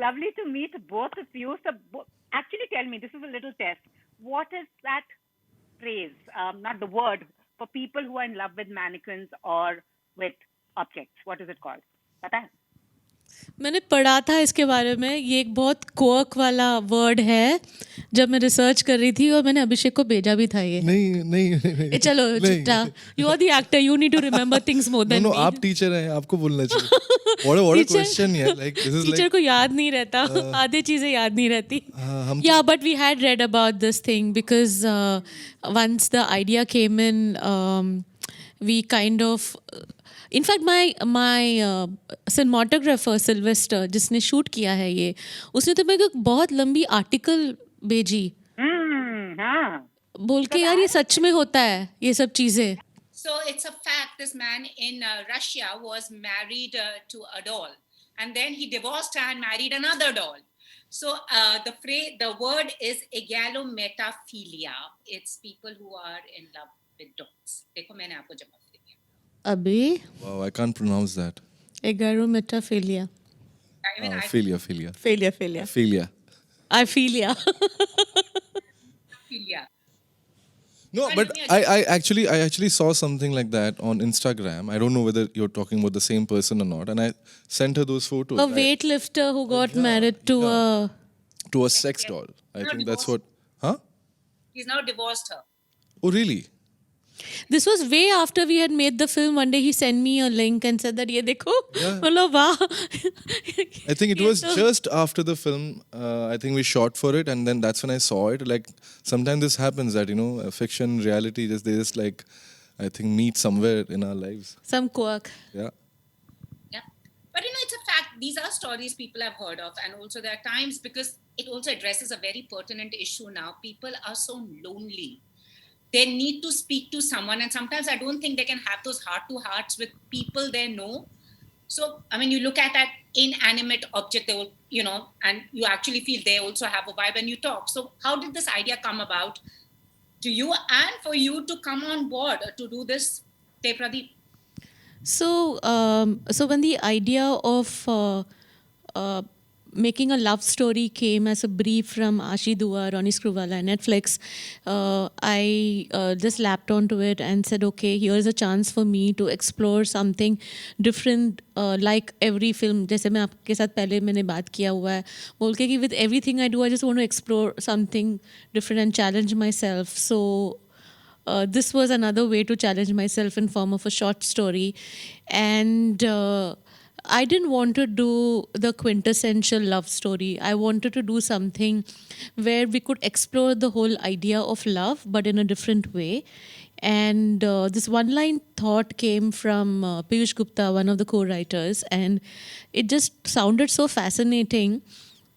lovely to meet both of you. So, actually, tell me, this is a little test. What is that phrase, not the word, for people who are in love with mannequins or with objects? What is it called? पता है? मैंने पढ़ा था इसके बारे में. ये एक बहुत कोक वाला वर्ड है जब मैं रिसर्च कर रही थी और मैंने अभिषेक को भेजा भी था ये. नहीं चलो चिट्टा, you are the actor, you need to remember things more than me. आप टीचर हैं, आपको बोलना चाहिए. What a question यार, like this is teacher like को याद नहीं रहता, आधे चीजें याद नहीं रहती. Yeah, but we had read about this thing because once the idea came in, we kind of in fact my cinematographer Sylvester जिसने शूट किया है ये, उसने तो मेरे को बहुत लंबी आर्टिकल भेजी हाँ. बोल के यार ये सच में होता है ये सब चीजें. So it's a fact. This man in Russia was married to a doll, and then he divorced her and married another doll. So the word is egalometaphilia. It's people who are in love with dolls. देखो मैंने आपको जवाब दे दिया. अभी wow, I can't pronounce that. एगारोमेटाफिलिया. I mean, Philia. Philia. I feel ya. philia. No, but I actually saw something like that on Instagram. I don't know whether you're talking about the same person or not. And I sent her those photos. A weightlifter who got married to a sex doll. I think that's what. Huh? He's now divorced her. Oh, really? This was way after we had made the film. One day he sent me a link and said that ये देखो. मतलब वाह. I think it was just after the film. I think we shot for it, and then that's when I saw it. Like sometimes this happens that fiction, reality, they just like I think meet somewhere in our lives. Some quirk. Yeah. Yeah. But it's a fact. These are stories people have heard of, and also there are times because it also addresses a very pertinent issue now. People are so lonely. They need to speak to someone, and sometimes I don't think they can have those heart-to-hearts with people they know. So, I mean, you look at that inanimate object, they will, and you actually feel they also have a vibe and you talk. So how did this idea come about to you and for you to come on board to do this, Te Pradeep? So when the idea of making a love story came as a brief from Ashi Dua, Ronnie Screwvala, Netflix, I just lapped onto it and said, okay, here's a chance for me to explore something different, like every film. जैसे मैं आपके साथ पहले मैंने बात किया हुआ है, बोल के कि with everything I do, I just want to explore something different and challenge myself. So this was another way to challenge myself in form of a short story. And I didn't want to do the quintessential love story. I wanted to do something where we could explore the whole idea of love, but in a different way. And this one-line thought came from Piyush Gupta, one of the co-writers, and it just sounded so fascinating.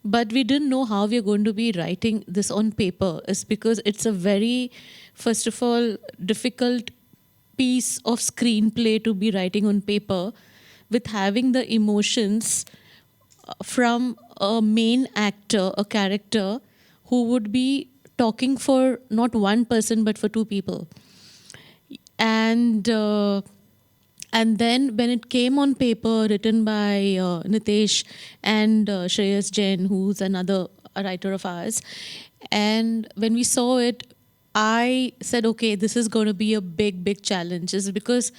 But we didn't know how we are going to be writing this on paper. It's because it's a very, first of all, difficult piece of screenplay to be writing on paper, with having the emotions from a main actor, a character who would be talking for not one person but for two people. And then when it came on paper, written by Nitesh and Shreyas Jain, who's another writer of ours, and when we saw it, I said, okay, this is going to be a big, big challenge. It's because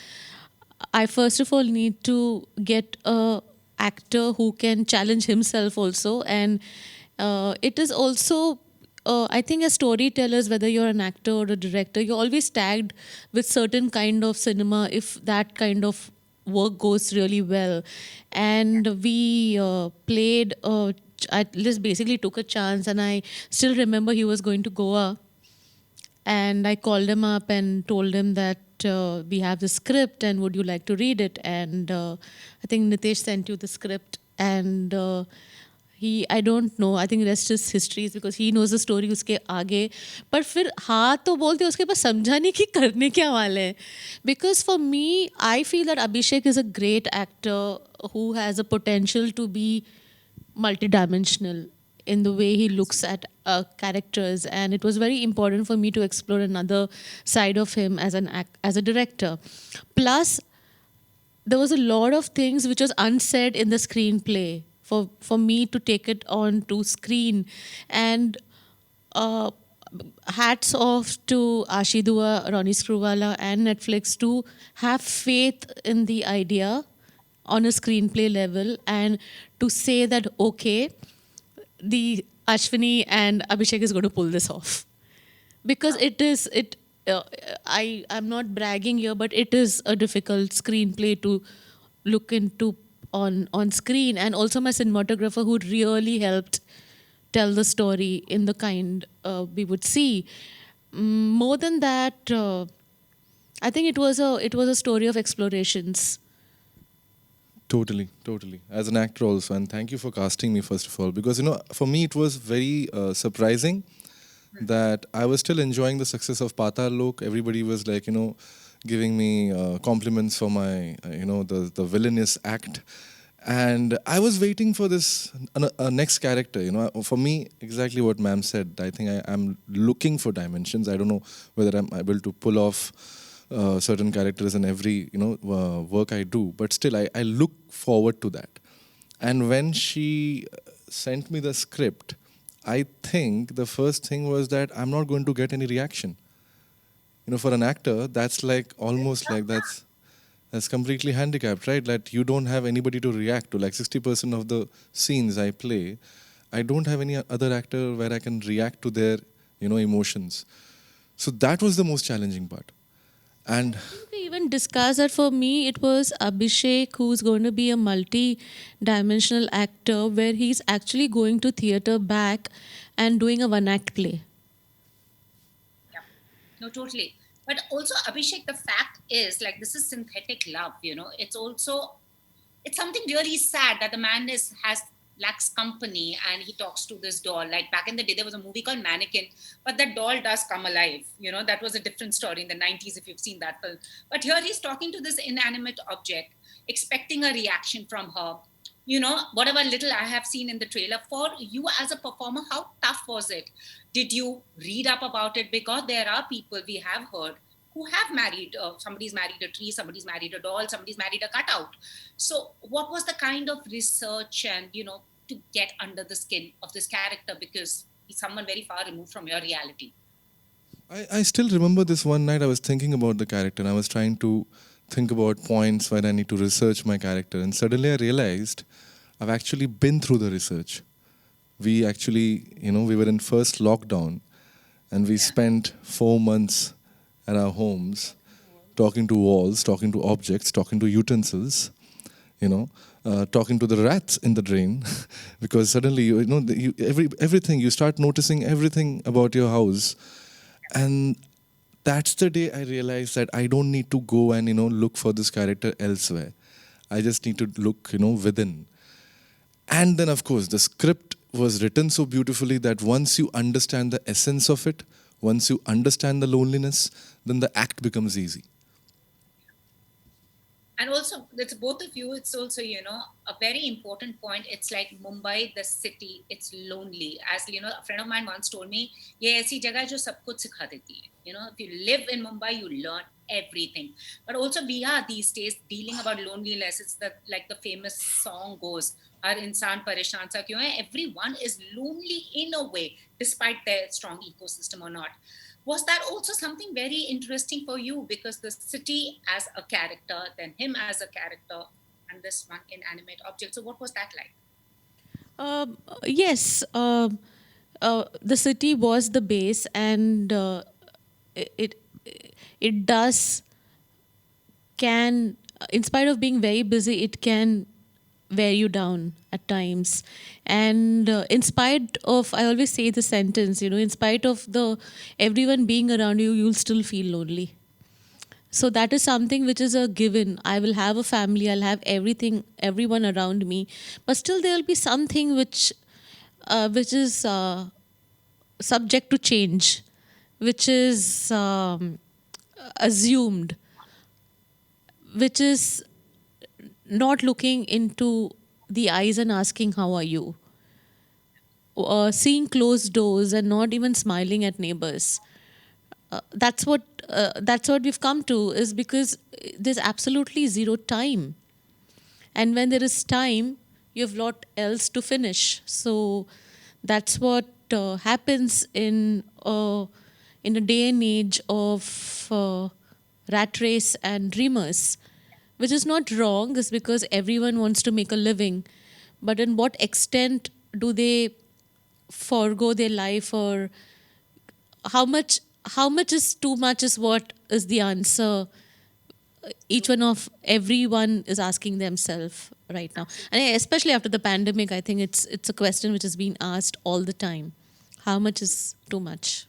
I first of all need to get a actor who can challenge himself also, and it is also I think as storytellers, whether you're an actor or a director, you're always tagged with certain kind of cinema if that kind of work goes really well. And we played I just basically took a chance, and I still remember he was going to Goa, and I called him up and told him that we have the script and would you like to read it? And I think Nitesh sent you the script, and I don't know, I think rest is history because he knows the story उसके आगे. पर फिर हाँ तो बोलते उसके पास समझा नहीं कि करने क्या वाले हैं. Because for me, I feel that Abhishek is a great actor who has a potential to be multidimensional in the way he looks at characters, and it was very important for me to explore another side of him as a director. Plus, there was a lot of things which was unsaid in the screenplay, for me to take it on to screen. And uh, hats off to Ashidua, Ronnie Screwvala, and Netflix to have faith in the idea on a screenplay level, and to say that, okay, the Ashwini and Abhishek is going to pull this off. Because it is, I'm not bragging here, but it is a difficult screenplay to look into on screen. And also my cinematographer, who really helped tell the story in the kind we would see. More than that, I think it was a story of explorations. Totally, totally. As an actor also, and thank you for casting me first of all, because for me it was very surprising that I was still enjoying the success of Patal Lok. Everybody was like, giving me compliments for my, the villainous act, and I was waiting for this next character. For me, exactly what ma'am said. I think I'm looking for dimensions. I don't know whether I'm able to pull off certain characters in every work I do, but still I look forward to that. And when she sent me the script, I think the first thing was that I'm not going to get any reaction. For an actor, that's like almost like that's completely handicapped, right? That you don't have anybody to react to. Like 60% of the scenes I play, I don't have any other actor where I can react to their emotions. So that was the most challenging part. And We even discussed that for me, it was Abhishek, who's going to be a multi-dimensional actor, where he's actually going to theater back and doing a one-act play. Yeah. No, totally. But also, Abhishek, the fact is, like, this is synthetic love, it's something really sad that the man has lacks company, and he talks to this doll. Like back in the day, there was a movie called Mannequin, but that doll does come alive. That was a different story in the 90s, if you've seen that film. But here he's talking to this inanimate object, expecting a reaction from her. Whatever little I have seen in the trailer, for you as a performer, how tough was it? Did you read up about it? Because there are people we have heard who have married, somebody's married a tree, somebody's married a doll, somebody's married a cutout. So what was the kind of research and, to get under the skin of this character, because he's someone very far removed from your reality? I still remember this one night I was thinking about the character and I was trying to think about points where I need to research my character, and suddenly I realized I've actually been through the research. We actually, we were in first lockdown and we spent 4 months at our homes talking to walls, talking to objects, talking to utensils, talking to the rats in the drain, because suddenly everything, you start noticing everything about your house. And that's the day I realized that I don't need to go and look for this character elsewhere. I just need to look within. And then of course the script was written so beautifully that once you understand the essence of it, once you understand the loneliness, then the act becomes easy. And also, it's both of you, it's also, a very important point. It's like Mumbai, the city, it's lonely. As, a friend of mine once told me, ye aisi jagah hai jo sab kuch sikha deti hai. If you live in Mumbai, you learn everything. But also we are these days dealing about loneliness. It's like the famous song goes, Har insaan pareshan sa kyun hai? Everyone is lonely in a way, despite their strong ecosystem or not. Was that also something very interesting for you? Because the city as a character, then him as a character, and this one inanimate object. So what was that like? Yes, the city was the base, and it it does can, in spite of being very busy, it can wear you down at times. And in spite of, I always say the sentence, in spite of the everyone being around you, you'll still feel lonely. So that is something which is a given. I will have a family, I'll have everything, everyone around me, but still there will be something which is subject to change, which is assumed, which is not looking into the eyes and asking, how are you? Seeing closed doors and not even smiling at neighbors. That's what we've come to, is because there's absolutely zero time. And when there is time, you have lot else to finish. So that's what happens in a day and age of rat race and dreamers, which is not wrong, is because everyone wants to make a living. But in what extent do they forego their life, or how much is too much is what is the answer everyone is asking themselves right now. And especially after the pandemic, I think it's a question which is being asked all the time. How much is too much?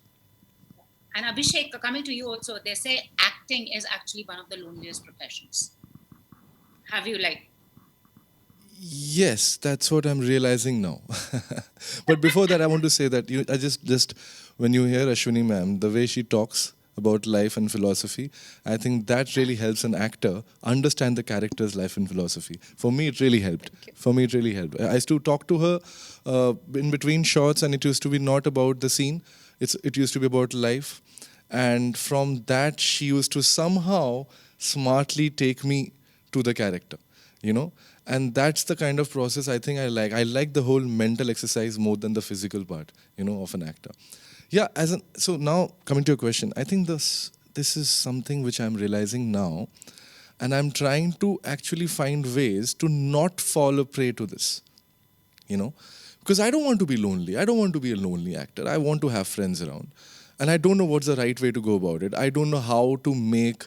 And Abhishek, coming to you also, they say acting is actually one of the loneliest professions. Have you Yes, that's what I'm realizing now. But before that, I want to say that I just when you hear Ashwini ma'am, the way she talks about life and philosophy, I think that really helps an actor understand the character's life and philosophy. For me, it really helped. For me, it really helped. I used to talk to her in between shots, and it used to be not about the scene. It used to be about life, and from that, she used to somehow smartly take me to the character, you know. And that's the kind of process I think I like the whole mental exercise more than the physical part, of an actor. Yeah, so now coming to your question, I think this is something which I'm realizing now, and I'm trying to actually find ways to not fall a prey to this, because I don't want to be lonely. I don't want to be a lonely actor. I want to have friends around, and I don't know what's the right way to go about it. I don't know how to make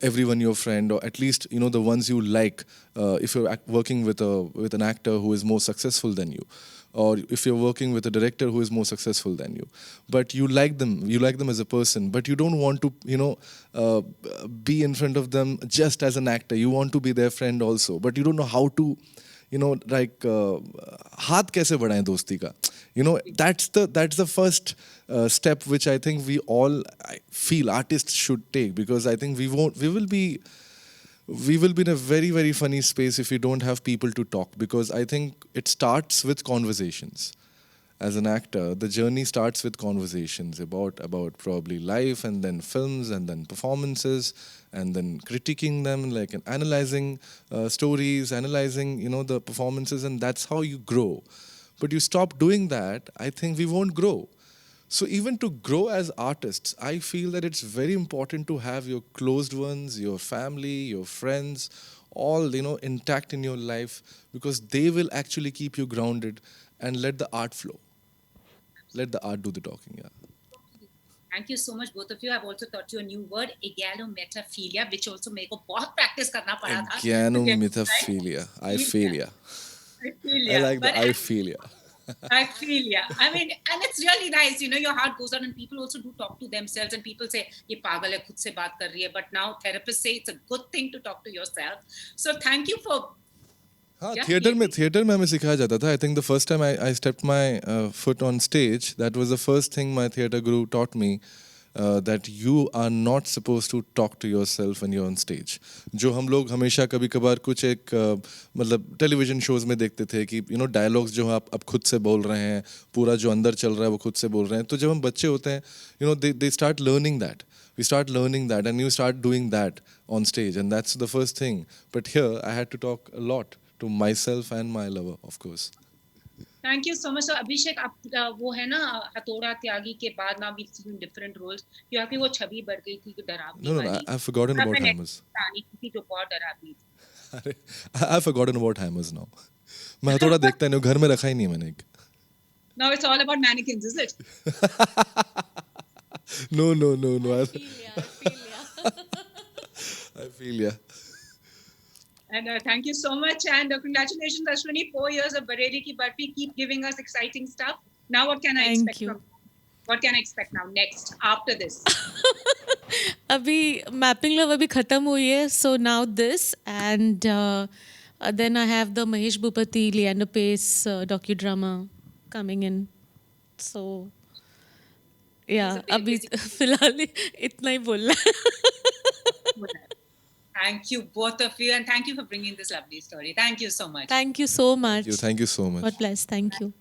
everyone your friend, or at least the ones you like. If you're working with an actor who is more successful than you, or if you're working with a director who is more successful than you, but you like them as a person, but you don't want to be in front of them just as an actor. You want to be their friend also, but you don't know how to हाथ कैसे बढ़ाएं दोस्ती का. That's the first step which I think we all feel artists should take, because I think we will be in a very, very funny space if we don't have people to talk, because I think it starts with conversations. As an actor, the journey starts with conversations about probably life, and then films, and then performances, and then critiquing them, like, and analyzing stories, analyzing the performances, and that's how you grow. But you stop doing that, I think we won't grow. So even to grow as artists, I feel that it's very important to have your closed ones, your family, your friends, all intact in your life, because they will actually keep you grounded, and let the art flow. Let the art do the talking. Yeah. Thank you so much, both of you. I've also taught you a new word, egalometaphilia, which also मेरे को बहुत practice करना पड़ा था. Egalometaphilia. I feel ya. I like the I feel ya. I feel, yeah. I mean, and it's really nice, your heart goes out, and people also do talk to themselves, and people say, ये पागल है, खुद से बात कर रही है. But now therapists say it's a good thing to talk to yourself. So thank you for... हाँ, थिएटर में हमें सिखाया जाता था. I think the first time I stepped my foot on stage, that was the first thing my theater guru taught me, that you are not supposed to talk to yourself when you're on stage. जो हम लोग हमेशा कभी कभार कुछ एक मतलब television shows में देखते थे कि डायलॉग्स जो आप अब खुद से बोल रहे हैं, पूरा जो अंदर चल रहा है वो खुद से बोल रहे हैं. तो जब हम बच्चे होते हैं, they start learning that. We start learning that, and you start doing that on stage, and that's the first thing. But here I had to talk a lot to myself and my lover, of course. Thank you so much. So Abhishek, आप वो है ना हथौड़ा त्यागी के बाद now we've seen different roles. You have वो छवि बढ़ गई थी डरावनी वाली. No, I've forgotten about hammers. थी जो बहुत डरावनी थी. I've forgotten about hammers now. मैं हथौड़ा देखता नहीं, घर में रखा ही नहीं मैंने. Now it's all about mannequins, is it? No. I feel ya. I feel ya. And thank you so much, and congratulations, Ashwini. 4 years of Bareilly Ki Barfi. Keep giving us exciting stuff. Now, what can I expect from? What can I expect now next after this? अभी Mapping Love अभी खत्म हुई है, so now this, and then I have the Mahesh Bhupati, Leander Pace docudrama coming in. So yeah, अभी फिलहाल इतना ही बोलना. Thank you, both of you, and thank you for bringing this lovely story. Thank you so much. Thank you so much. Thank you so much. God bless. Thank you.